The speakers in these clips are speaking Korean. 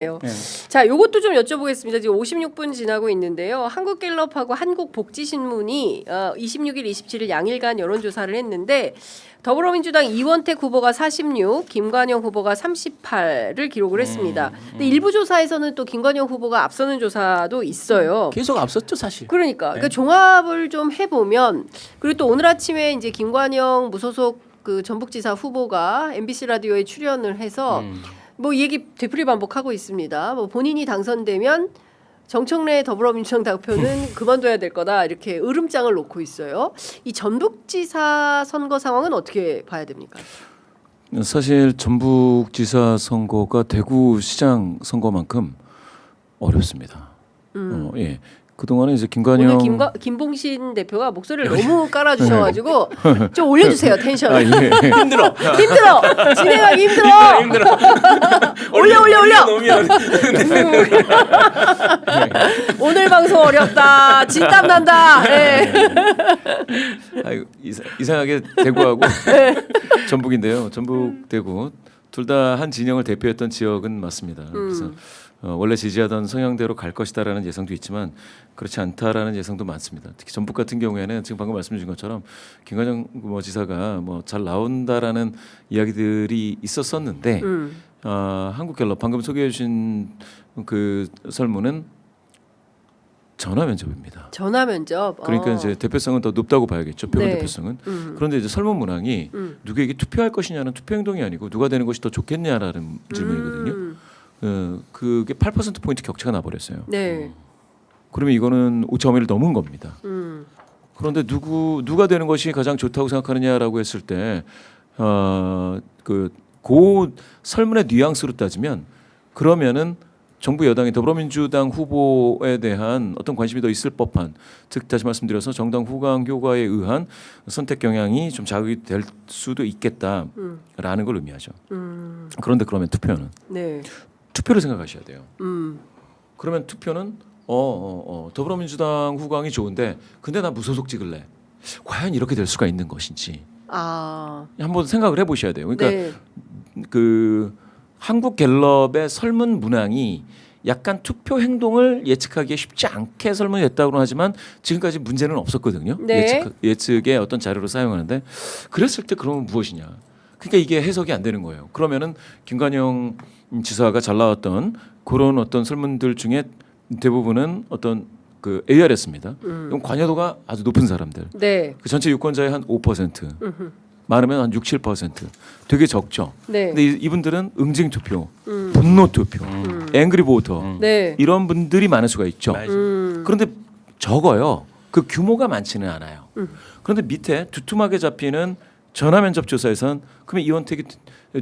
네. 자, 요것도 좀 여쭤보겠습니다. 지금 56분 지나고 있는데요. 한국갤럽하고 한국복지신문이 26일, 27일 양일간 여론조사를 했는데 더불어민주당 이원택 후보가 46, 김관영 후보가 38을 기록을 했습니다. 근데 일부 조사에서는 또 김관영 후보가 앞서는 조사도 있어요. 계속 앞섰죠 사실. 그러니까 종합을 좀 해보면 그리고 또 오늘 아침에 이제 김관영 무소속 그 전북지사 후보가 MBC 라디오에 출연을 해서 뭐 얘기 되풀이 반복하고 있습니다. 뭐 본인이 당선되면 정청래 더불어민주당 대표는 그만둬야 될 거다 이렇게 으름장을 놓고 있어요. 이 전북지사 선거 상황은 어떻게 봐야 됩니까? 사실 전북지사 선거가 대구시장 선거만큼 어렵습니다. 예. 그동안에 이제 김관영 오늘 김봉신 대표가 목소리를 너무 깔아주셔가지고 좀 올려주세요 텐션. 아, 예. 힘들어. 힘들어. 진행하기 힘들어. 힘들어. 올려. 놓으면 오늘 방송 어렵다. 진땀 난다. 네. 아이고, 이상하게 대구하고 전북인데요. 전북 대구 둘 다 한 진영을 대표했던 지역은 맞습니다. 그래서 원래 지지하던 성향대로 갈 것이다라는 예상도 있지만 그렇지 않다라는 예상도 많습니다. 특히 전북 같은 경우에는 지금 방금 말씀주신 것처럼 김관영 지사가 뭐 잘 나온다라는 이야기들이 있었었는데 한국갤럽 방금 소개해주신 그 설문은 전화 면접입니다. 전화 면접. 그러니까 이제 대표성은 더 높다고 봐야겠죠. 표본 네. 대표성은. 그런데 이제 설문 문항이 누구에게 투표할 것이냐는 투표 행동이 아니고 누가 되는 것이 더 좋겠냐라는 질문이거든요. 그게 8% 포인트 격차가 나버렸어요. 네. 그러면 이거는 5.1을 넘은 겁니다. 그런데 누가 되는 것이 가장 좋다고 생각하느냐라고 했을 때 그 설문의 뉘앙스로 따지면 그러면은 정부 여당이 더불어민주당 후보에 대한 어떤 관심이 더 있을 법한, 즉 다시 말씀드려서 정당 후광 효과에 의한 선택 경향이 좀 자극이 될 수도 있겠다라는 걸 의미하죠. 그런데 그러면 투표는 네. 투표를 생각하셔야 돼요. 그러면 투표는 더불어민주당 후광이 좋은데 근데 나 무소속 찍을래. 과연 이렇게 될 수가 있는 것인지 한번 생각을 해보셔야 돼요. 그러니까 네. 그 한국갤럽의 설문 문항이 약간 투표 행동을 예측하기에 쉽지 않게 설문이 됐다고 하지만 지금까지 문제는 없었거든요. 네. 예측의 어떤 자료로 사용하는데 그랬을 때 그러면 무엇이냐? 그러니까 이게 해석이 안 되는 거예요. 그러면은 김관영 지사가 잘 나왔던 그런 어떤 설문들 중에 대부분은 어떤 그 ARS입니다. 이건 관여도가 아주 높은 사람들. 네. 그 전체 유권자의 한 5%. 많으면 한 6, 7%. 되게 적죠. 네. 근데 이분들은 응징 투표, 분노 투표, 앵그리 보터 네. 이런 분들이 많을 수가 있죠. 그런데 적어요. 그 규모가 많지는 않아요. 그런데 밑에 두툼하게 잡히는 전화 면접 조사에선 그러면 이원택이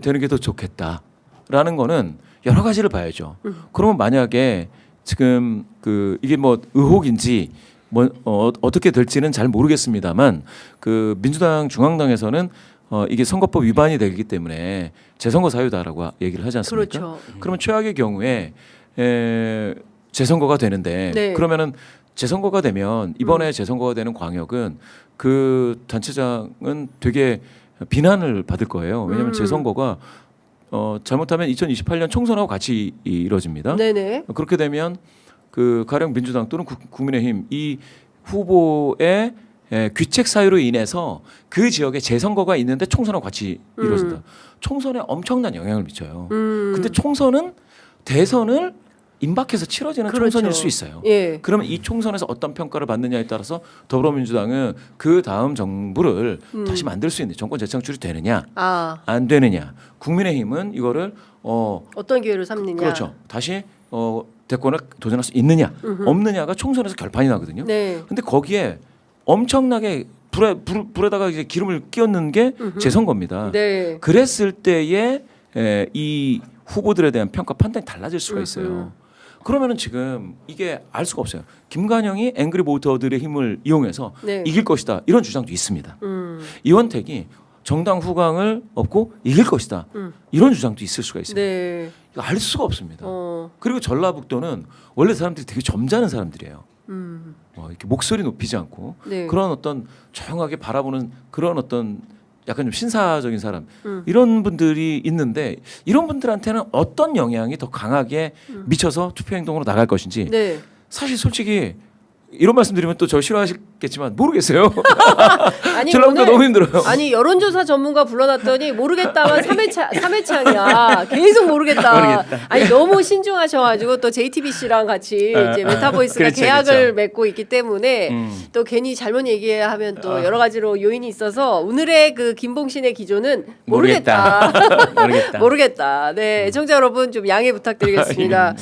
되는 게 더 좋겠다라는 거는 여러 가지를 봐야죠. 그러면 만약에 지금 이게 뭐 의혹인지 어떻게 될지는 잘 모르겠습니다만 그 민주당 중앙당에서는 이게 선거법 위반이 되기 때문에 재선거 사유다라고 얘기를 하지 않습니까? 그렇죠. 그러면 최악의 경우에 재선거가 되는데 네. 그러면은 재선거가 되면 이번에 재선거가 되는 광역은 그 단체장은 되게 비난을 받을 거예요. 왜냐하면 재선거가 잘못하면 2028년 총선하고 같이 이루어집니다. 네네. 그렇게 되면 그 가령 민주당 또는 국민의힘 이 후보의 귀책 사유로 인해서 그 지역에 재선거가 있는데 총선하고 같이 이루어진다. 총선에 엄청난 영향을 미쳐요. 근데 총선은 대선을 임박해서 치러지는 그렇죠. 총선일 수 있어요. 예. 그러면 이 총선에서 어떤 평가를 받느냐에 따라서 더불어민주당은 그 다음 정부를 다시 만들 수 있는 정권 재창출이 되느냐 안 되느냐. 국민의힘은 이거를 어떤 기회를 삼느냐. 그렇죠. 다시 대권을 도전할 수 있느냐 없느냐가 총선에서 결판이 나거든요. 네. 근데 거기에 엄청나게 불에다가 이제 기름을 끼얹는 게 재선거입니다. 네. 그랬을 때에 이 후보들에 대한 평가 판단이 달라질 수가 있어요. 그러면은 지금 이게 알 수가 없어요. 김관영이 앵그리 보터들의 힘을 이용해서 네. 이길 것이다 이런 주장도 있습니다. 이원택이 정당 후광을 얻고 이길 것이다 이런 주장도 있을 수가 있어요. 네. 이거 알 수가 없습니다. 그리고 전라북도는 원래 사람들이 되게 점잖은 사람들이에요. 이렇게 목소리 높이지 않고 네. 그런 어떤 조용하게 바라보는 그런 어떤 약간 좀 신사적인 사람 이런 분들이 있는데 이런 분들한테는 어떤 영향이 더 강하게 미쳐서 투표 행동으로 나갈 것인지 네. 사실 솔직히 이런 말씀드리면 또 저 싫어하시겠지만 모르겠어요. 아니 전라북도 오늘 너무 힘들어요. 아니 여론조사 전문가 불러놨더니 모르겠다만 3회창이야. 계속 모르겠다. 아니 너무 신중하셔가지고 또 JTBC랑 같이 이제 메타보이스가 그렇죠, 계약을 그렇죠. 맺고 있기 때문에 또 괜히 잘못 얘기하면 또 여러 가지로 요인이 있어서 오늘의 그 김봉신의 기조는 모르겠다. 모르겠다. 모르겠다. 네, 애청자 여러분 좀 양해 부탁드리겠습니다.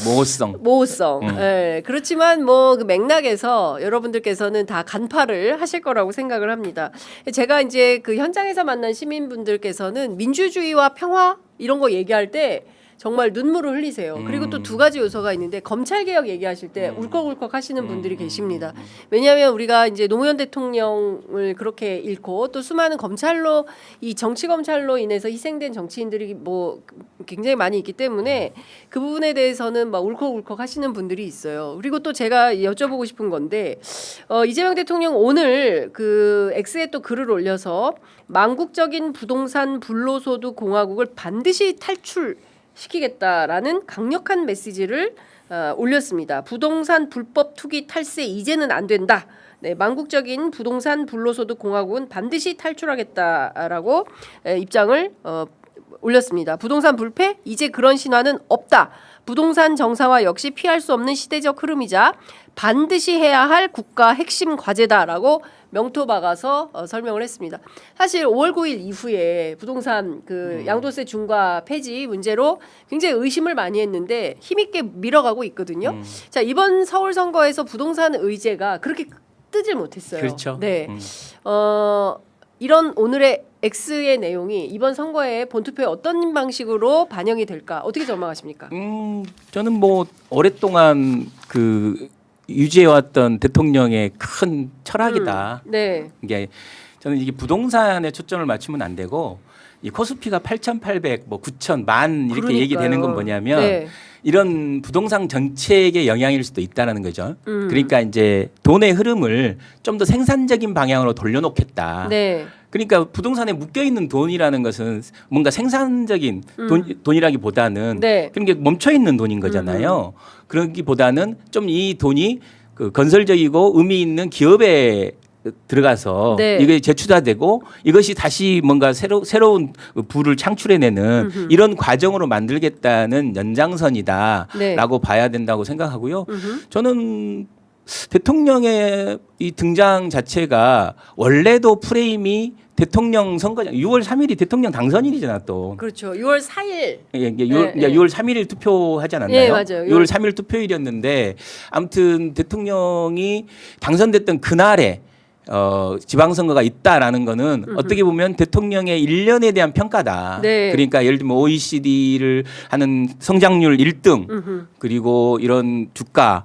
모호성. 네, 그렇지만 뭐 그 맥락에서 여러분들께서는 다 간파를 하실 거라고 생각을 합니다. 제가 이제 그 현장에서 만난 시민분들께서는 민주주의와 평화 이런 거 얘기할 때 정말 눈물을 흘리세요. 그리고 또 두 가지 요소가 있는데 검찰 개혁 얘기하실 때 울컥울컥 하시는 분들이 계십니다. 왜냐하면 우리가 이제 노무현 대통령을 그렇게 잃고 또 수많은 검찰로 이 정치 검찰로 인해서 희생된 정치인들이 뭐 굉장히 많이 있기 때문에 그 부분에 대해서는 막 울컥울컥 하시는 분들이 있어요. 그리고 또 제가 여쭤보고 싶은 건데 이재명 대통령 오늘 그 X에 또 글을 올려서 망국적인 부동산 불로소득 공화국을 반드시 탈출시키겠다라는 강력한 메시지를 올렸습니다. 부동산 불법 투기 탈세 이제는 안 된다. 네, 망국적인 부동산 불로소득 공화국은 반드시 탈출하겠다라고 입장을 올렸습니다. 부동산 불패 이제 그런 신화는 없다. 부동산 정상화 역시 피할 수 없는 시대적 흐름이자 반드시 해야 할 국가 핵심 과제다라고 명토 박아서 설명을 했습니다. 사실 5월 9일 이후에 부동산 그 양도세 중과 폐지 문제로 굉장히 의심을 많이 했는데 힘있게 밀어가고 있거든요. 자, 이번 서울 선거에서 부동산 의제가 그렇게 뜨질 못했어요. 그렇죠. 네. 이런 오늘의 X의 내용이 이번 선거에 본투표에 어떤 방식으로 반영이 될까 어떻게 전망하십니까? 저는 뭐 오랫동안 그 유지해왔던 대통령의 큰 철학이다. 네. 이게 저는 이게 부동산에 초점을 맞추면 안 되고 이 코스피가 8,800, 뭐 9,000, 만 이렇게 그러니까요. 얘기되는 건 뭐냐면 네. 이런 부동산 정책의 영향일 수도 있다라는 거죠. 그러니까 이제 돈의 흐름을 좀 더 생산적인 방향으로 돌려놓겠다. 네. 그러니까 부동산에 묶여 있는 돈이라는 것은 뭔가 생산적인 돈이라기보다는 네. 그런 게 멈춰 있는 돈인 거잖아요. 그러기보다는 좀 이 돈이 그 건설적이고 의미 있는 기업에 들어가서 네. 이게 재투자되고 이것이 다시 뭔가 새로운 부를 창출해내는 이런 과정으로 만들겠다는 연장선이다라고 네. 봐야 된다고 생각하고요. 저는 대통령의 이 등장 자체가 원래도 프레임이 대통령 선거장 6월 3일이 대통령 당선일이잖아 또. 그렇죠. 6월 4일. 예, 6월 3일 투표하지 않았나요? 예, 맞아요. 6월 3일 투표일이었는데 아무튼 대통령이 당선됐던 그날에 지방선거가 있다라는 거는 어떻게 보면 대통령의 1년에 대한 평가다. 네. 그러니까 예를 들면 OECD를 하는 성장률 1등 그리고 이런 주가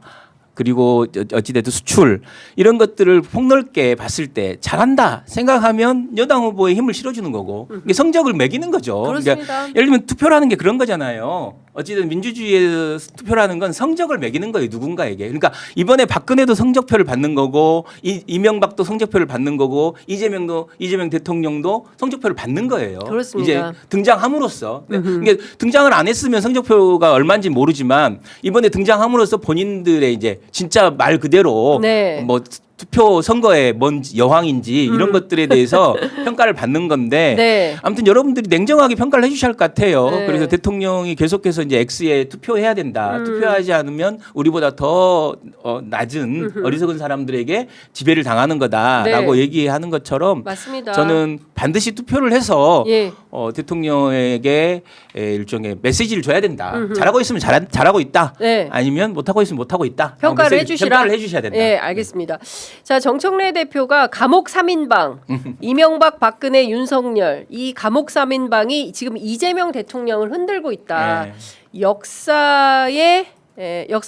그리고 어찌됐든 수출 이런 것들을 폭넓게 봤을 때 잘한다 생각하면 여당 후보에 힘을 실어주는 거고 이게 성적을 매기는 거죠. 그렇습니다. 그러니까 예를 들면 투표라는 게 그런 거잖아요. 어찌든 민주주의의 투표라는 건 성적을 매기는 거예요. 누군가에게. 그러니까 이번에 박근혜도 성적표를 받는 거고 이명박도 성적표를 받는 거고 이재명 대통령도 성적표를 받는 거예요. 그렇습니다. 이제 등장함으로써 그러니까 등장을 안 했으면 성적표가 얼마인지 모르지만 이번에 등장함으로써 본인들의 이제 진짜 말 그대로 네. 뭐 투표 선거에 뭔 여황인지 이런 것들에 대해서 평가를 받는 건데 네. 아무튼 여러분들이 냉정하게 평가를 해주셔야 할 것 같아요. 네. 그래서 대통령이 계속해서 이제 X에 투표해야 된다. 투표하지 않으면 우리보다 더 낮은 어리석은 사람들에게 지배를 당하는 거다라고 네. 얘기하는 것처럼 맞습니다. 저는 반드시 투표를 해서 예. 대통령에게 일종의 메시지를 줘야 된다. 잘하고 있으면 잘하고 있다. 네. 아니면 못하고 있으면 못하고 있다. 평가를 메시지, 해주시라. 평가를 해주셔야 된다. 네, 알겠습니다. 자, 정청래 대표가 감옥 3인방, 이명박, 박근혜, 윤석열 이 감옥 3인방이 지금 이재명 대통령을 흔들고 있다. 네. 역사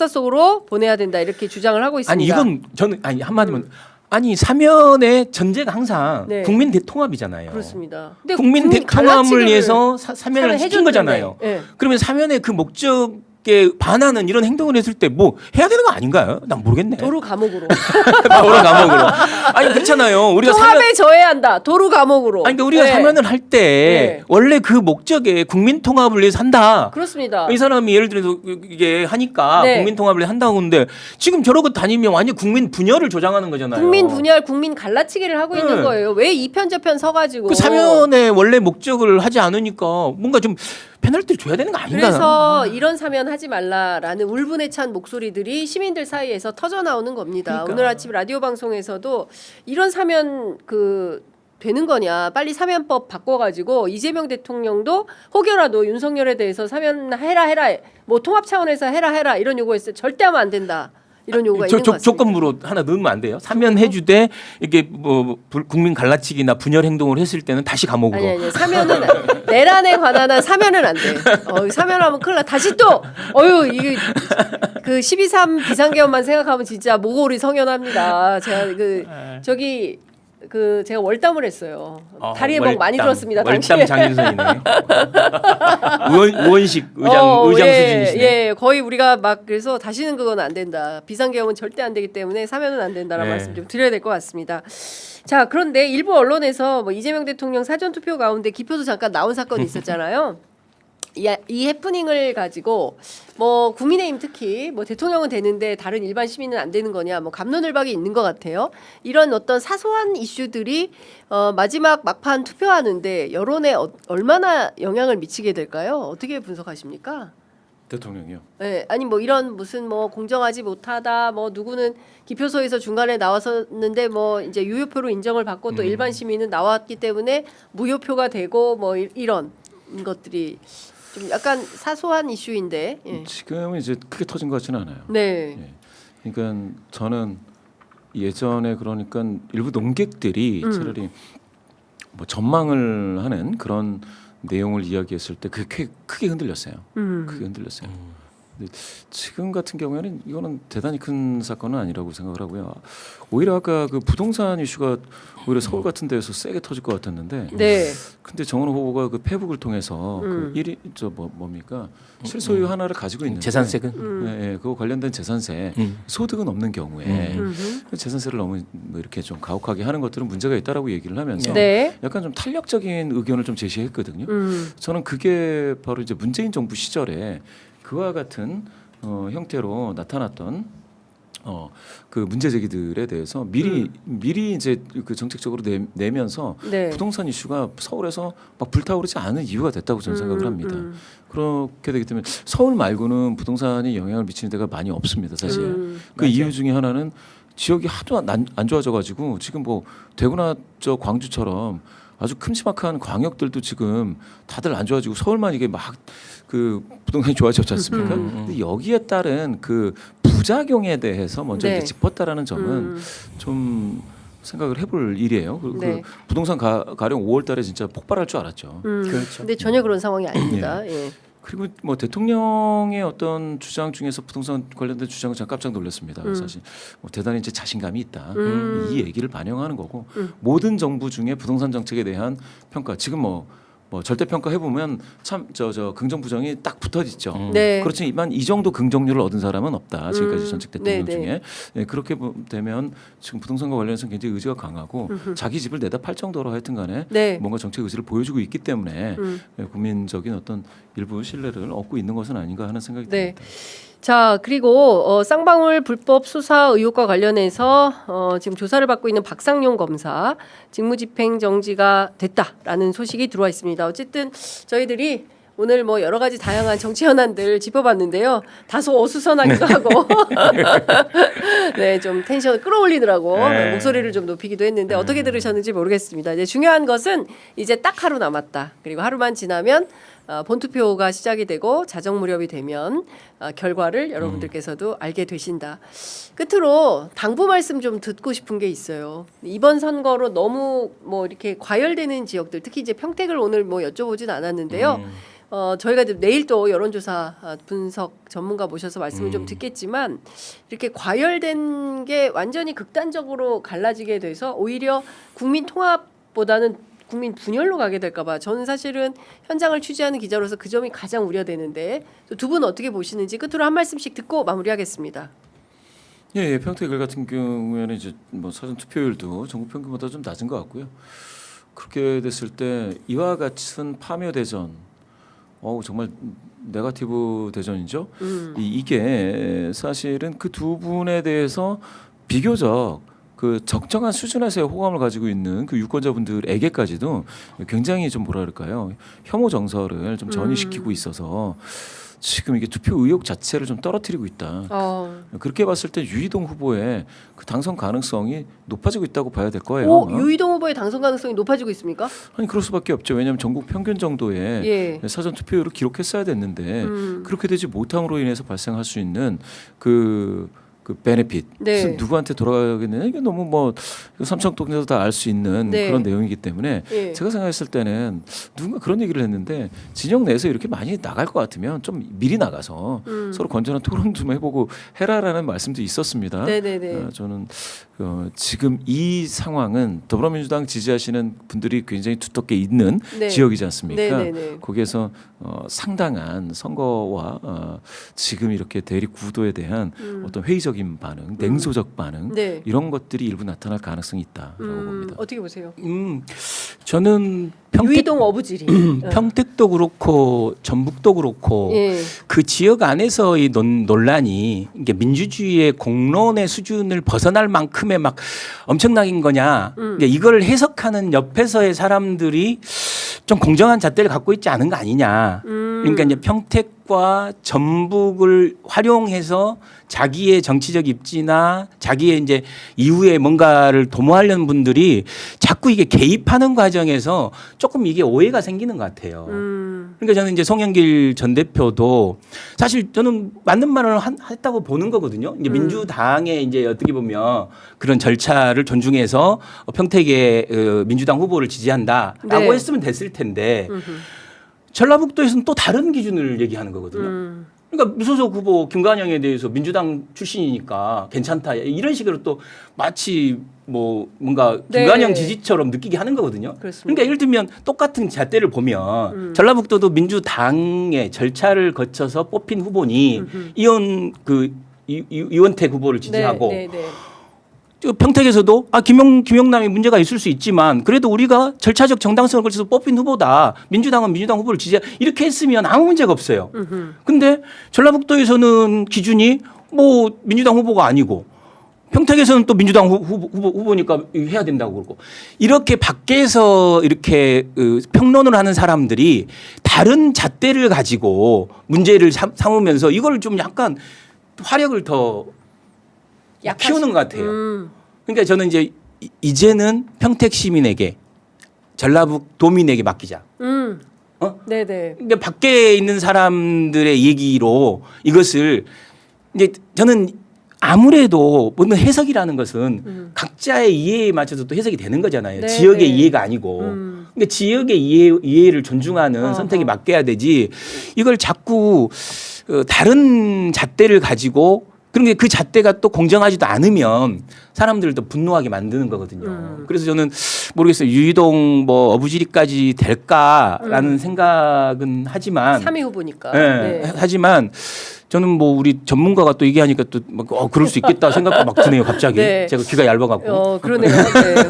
속으로 보내야 된다 이렇게 주장을 하고 있습니다. 아니 이건 저는 한마디면 아니 사면의 전제가 항상 네. 국민 대통합이잖아요. 그렇습니다. 근데 국민 대통합을 갈라치기를 위해서 사면을 시킨 해줬는데. 거잖아요. 네. 그러면 사면의 그 목적 게 반하는 이런 행동을 했을 때 뭐 해야 되는 거 아닌가요? 난 모르겠네. 도루 감옥으로. 도루 감옥으로. 아니 그렇잖아요. 우리가 통합에 저해한다. 도루 감옥으로. 아니 그러니까 우리가 네. 사면을 할 때 네. 원래 그 목적에 국민 통합을 위해서 한다. 그렇습니다. 이 사람이 예를 들어서 이게 하니까 네. 국민 통합을 한다고 하는데 지금 저러고 다니면 완전 국민 분열을 조장하는 거잖아요. 국민 분열, 국민 갈라치기를 하고 있는 네. 거예요. 왜 이 편 저 편 서가지고. 그 사면의 원래 목적을 하지 않으니까 뭔가 좀 페널티를 줘야 되는 거 아닌가? 그래서 이런 사면 하지 말라라는 울분에 찬 목소리들이 시민들 사이에서 터져 나오는 겁니다. 그러니까. 오늘 아침 라디오 방송에서도 이런 사면 되는 거냐, 빨리 사면법 바꿔가지고 이재명 대통령도 혹여라도 윤석열에 대해서 사면해라 뭐 통합 차원에서 해라 이런 요구했어요. 절대 하면 안 된다. 이런 요구가 있는 것 같습니다. 조건부로 하나 넣으면 안 돼요? 사면해주되 이게 뭐 국민 갈라치기나 분열 행동을 했을 때는 다시 감옥으로. 아니 사면은 내란에 관한 한 사면은 안 돼. 사면하면 큰일 나. 다시 또 이게 그 12.3 비상계엄만 생각하면 진짜 모골이 성연합니다. 제가 제가 월담을 했어요. 다리에 멍 많이 들었습니다. 월담 당시에. 장윤선이네. 의원식 의장 수준이시네. 예, 거의 우리가 막 그래서 다시는 그건 안 된다. 비상계엄은 절대 안 되기 때문에 사면은 안 된다라는 네. 말씀 좀 드려야 될 것 같습니다. 자, 그런데 일부 언론에서 뭐 이재명 대통령 사전 투표 가운데 기표도 잠깐 나온 사건이 있었잖아요. 이 해프닝을 가지고 뭐 국민의힘 특히 뭐 대통령은 되는데 다른 일반 시민은 안 되는 거냐 뭐 갑론을박이 있는 것 같아요. 이런 어떤 사소한 이슈들이 마지막 막판 투표하는데 여론에 얼마나 영향을 미치게 될까요? 어떻게 분석하십니까? 대통령이요. 네, 아니 뭐 이런 무슨 뭐 공정하지 못하다 뭐 누구는 기표소에서 중간에 나왔었는데 뭐 이제 유효표로 인정을 받고 또 일반 시민은 나왔기 때문에 무효표가 되고 뭐 이런 것들이 좀 약간 사소한 이슈인데 지금은 이제 크게 터진 것 같지는 않아요. 네. 예. 그러니까 저는 예전에 그러니까 일부 논객들이 차라리 뭐 전망을 하는 그런 내용을 이야기했을 때 그게 크게 흔들렸어요. 크게 흔들렸어요. 근데 지금 같은 경우에는 이거는 대단히 큰 사건은 아니라고 생각을 하고요. 오히려 아까 그 부동산 이슈가 오히려 서울 같은 데에서 세게 터질 것 같았는데, 네. 근데 정은호 후보가 그 페북을 통해서 그 뭡니까 실소유 하나를 가지고 있는 재산세금. 예, 그거 관련된 재산세 소득은 없는 경우에 재산세를 너무 뭐 이렇게 좀 가혹하게 하는 것들은 문제가 있다라고 얘기를 하면서 네. 약간 좀 탄력적인 의견을 좀 제시했거든요. 저는 그게 바로 이제 문재인 정부 시절에 그와 같은 형태로 나타났던 그 문제 제기들에 대해서 미리 이제 그 정책적으로 내면서 네. 부동산 이슈가 서울에서 막 불타오르지 않은 이유가 됐다고 저는 생각을 합니다. 그렇게 되기 때문에 서울 말고는 부동산이 영향을 미치는 데가 많이 없습니다, 사실. 그 이유 중에 하나는 지역이 하도 안 좋아져가지고 지금 뭐 대구나 저 광주처럼 아주 큼지막한 광역들도 지금 다들 안 좋아지고 서울만 이게 막 그 부동산이 좋아졌지 않습니까? 근데 여기에 따른 그 부작용에 대해서 먼저 네. 이제 짚었다라는 점은 좀 생각을 해볼 일이에요. 네. 그 부동산 가령 5월달에 진짜 폭발할 줄 알았죠. 그렇죠. 근데 전혀 그런 상황이 아닙니다. 예. 그리고 뭐 대통령의 어떤 주장 중에서 부동산 관련된 주장은 제가 깜짝 놀랐습니다. 사실 뭐 대단히 이제 자신감이 있다. 이 얘기를 반영하는 거고 모든 정부 중에 부동산 정책에 대한 평가 지금 뭐 절대 평가 해보면 참 저 긍정 부정이 딱 붙어 있죠. 네. 그렇지만 이 정도 긍정률을 얻은 사람은 없다. 지금까지 전직 대통령 네, 네. 중에 네, 그렇게 되면 지금 부동산과 관련해서 굉장히 의지가 강하고 자기 집을 내다 팔 정도로 하여튼간에 네. 뭔가 정책 의지를 보여주고 있기 때문에 국민적인 어떤 일부 신뢰를 얻고 있는 것은 아닌가 하는 생각이 네. 듭니다. 자, 그리고 쌍방울 불법 수사 의혹과 관련해서 지금 조사를 받고 있는 박상용 검사 직무집행 정지가 됐다라는 소식이 들어와 있습니다. 어쨌든 저희들이 오늘 뭐 여러 가지 다양한 정치 현안들 짚어봤는데요. 다소 어수선하기도 하고, 네, 좀 텐션을 끌어올리느라고 목소리를 좀 높이기도 했는데 어떻게 들으셨는지 모르겠습니다. 이제 중요한 것은 이제 딱 하루 남았다. 그리고 하루만 지나면 본투표가 시작이 되고 자정 무렵이 되면 결과를 여러분들께서도 알게 되신다. 끝으로 당부 말씀 좀 듣고 싶은 게 있어요. 이번 선거로 너무 뭐 이렇게 과열되는 지역들, 특히 이제 평택을 오늘 뭐 여쭤보진 않았는데요. 저희가 내일 또 여론조사 분석 전문가 모셔서 말씀을 좀 듣겠지만 이렇게 과열된 게 완전히 극단적으로 갈라지게 돼서 오히려 국민 통합보다는 국민 분열로 가게 될까봐 저는 사실은 현장을 취재하는 기자로서 그 점이 가장 우려되는데 두 분 어떻게 보시는지 끝으로 한 말씀씩 듣고 마무리하겠습니다. 예, 평택을 같은 경우에는 이제 뭐 사전 투표율도 전국 평균보다 좀 낮은 것 같고요. 그렇게 됐을 때 이와 같은 파묘 대전, 정말 네거티브 대전이죠. 이게 사실은 그 두 분에 대해서 비교적 그 적정한 수준에서의 호감을 가지고 있는 그 유권자분들에게까지도 굉장히 좀 뭐라 그럴까요? 혐오 정서를 좀 전이시키고 있어서 지금 이게 투표 의욕 자체를 좀 떨어뜨리고 있다. 그렇게 봤을 때 유이동 후보의 그 당선 가능성이 높아지고 있다고 봐야 될 거예요. 유이동 후보의 당선 가능성이 높아지고 있습니까? 아니 그럴 수밖에 없죠. 왜냐하면 전국 평균 정도의 사전 투표율을 기록했어야 됐는데 그렇게 되지 못함으로 인해서 발생할 수 있는 그 베네핏 누구한테 돌아가겠느냐 이게 너무 뭐 삼청동에서 다 알 수 있는 그런 내용이기 때문에 제가 생각했을 때는 누군가 그런 얘기를 했는데 진영 내에서 이렇게 많이 나갈 것 같으면 좀 미리 나가서 서로 건전한 토론 좀 해보고 해라라는 말씀도 있었습니다. 저는 지금 이 상황은 더불어민주당 지지하시는 분들이 굉장히 두텁게 있는 지역이지 않습니까? 거기에서 상당한 선거와 지금 이렇게 대립 구도에 대한 어떤 회의적인 반응, 냉소적 반응 이런 것들이 일부 나타날 가능성이 있다라고 봅니다. 어떻게 보세요? 저는 유이동 어부지리 평택도 그렇고 전북도 그렇고 그 지역 안에서의 논란이 이게 민주주의의 공론의 수준을 벗어날 만큼의 막 엄청난 거냐 이걸 해석하는 옆에서의 사람들이 좀 공정한 잣대를 갖고 있지 않은 거 아니냐. 그러니까 이제 평택과 전북을 활용해서 자기의 정치적 입지나 자기의 이제 이후에 뭔가를 도모하려는 분들이 자꾸 이게 개입하는 과정에서 조금 이게 오해가 생기는 것 같아요. 그러니까 저는 이제 송영길 전 대표도 사실 저는 맞는 말을 했다고 보는 거거든요. 이제 민주당의 이제 어떻게 보면 그런 절차를 존중해서 평택의 민주당 후보를 지지한다라고 했으면 됐을 텐데 전라북도에서는 또 다른 기준을 얘기하는 거거든요. 그러니까 무소속 후보 김관영에 대해서 민주당 출신이니까 괜찮다 이런 식으로 또 마치 뭐 뭔가 김관영 지지처럼 느끼게 하는 거거든요. 그러니까 예를 들면 똑같은 잣대를 보면 전라북도도 민주당의 절차를 거쳐서 뽑힌 후보니 이원택 후보를 지지하고 평택에서도 김영남이 문제가 있을 수 있지만 그래도 우리가 절차적 정당성을 거쳐서 뽑힌 후보다 민주당은 민주당 후보를 지지해 이렇게 했으면 아무 문제가 없어요. 근데 전라북도에서는 기준이 뭐 민주당 후보가 아니고 평택에서는 또 민주당 후보니까 해야 된다고 그러고 이렇게 밖에서 이렇게 평론을 하는 사람들이 다른 잣대를 가지고 문제를 삼으면서 이걸 좀 약간 화력을 더 키우는 것 같아요. 그러니까 저는 이제는 평택 시민에게 전라북 도민에게 맡기자. 그러니까 밖에 있는 사람들의 얘기로 이것을 이제 저는 아무래도 모든 해석이라는 것은 각자의 이해에 맞춰서 또 해석이 되는 거잖아요. 지역의 이해가 아니고. 그러니까 지역의 이해를 존중하는 선택에 맡겨야 되지. 이걸 자꾸 다른 잣대를 가지고 그런데 그 잣대가 또 공정하지도 않으면 사람들을 더 분노하게 만드는 거거든요. 그래서 저는 모르겠어요. 유이동 뭐 어부지리까지 될까라는 생각은 하지만 3위 후보니까. 하지만 저는 뭐 우리 전문가가 또 얘기하니까 또 막 그럴 수 있겠다 생각도 막 드네요. 갑자기 제가 귀가 얇아갖고. 그러네요.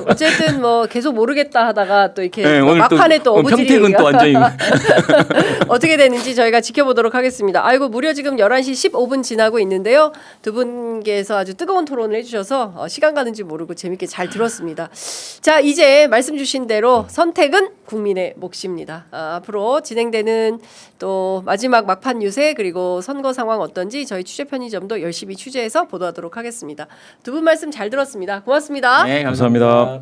어쨌든 뭐 계속 모르겠다 하다가 또 이렇게 막판에 또 어부지리 평택은 또 완전히 어떻게 되는지 저희가 지켜보도록 하겠습니다. 아이고 무려 지금 11시 15분 지나고 있는데요. 두 분께서 아주 뜨거운 토론을 해주셔서 시간 가는지 모르고 재밌게 잘 들었습니다. 자 이제 말씀 주신 대로 선택은 국민의 몫입니다. 앞으로 진행되는 또 마지막 막판 유세 그리고 선거 상황 어떤지 저희 취재 편의점도 열심히 취재해서 보도하도록 하겠습니다. 두 분 말씀 잘 들었습니다. 고맙습니다. 네, 감사합니다.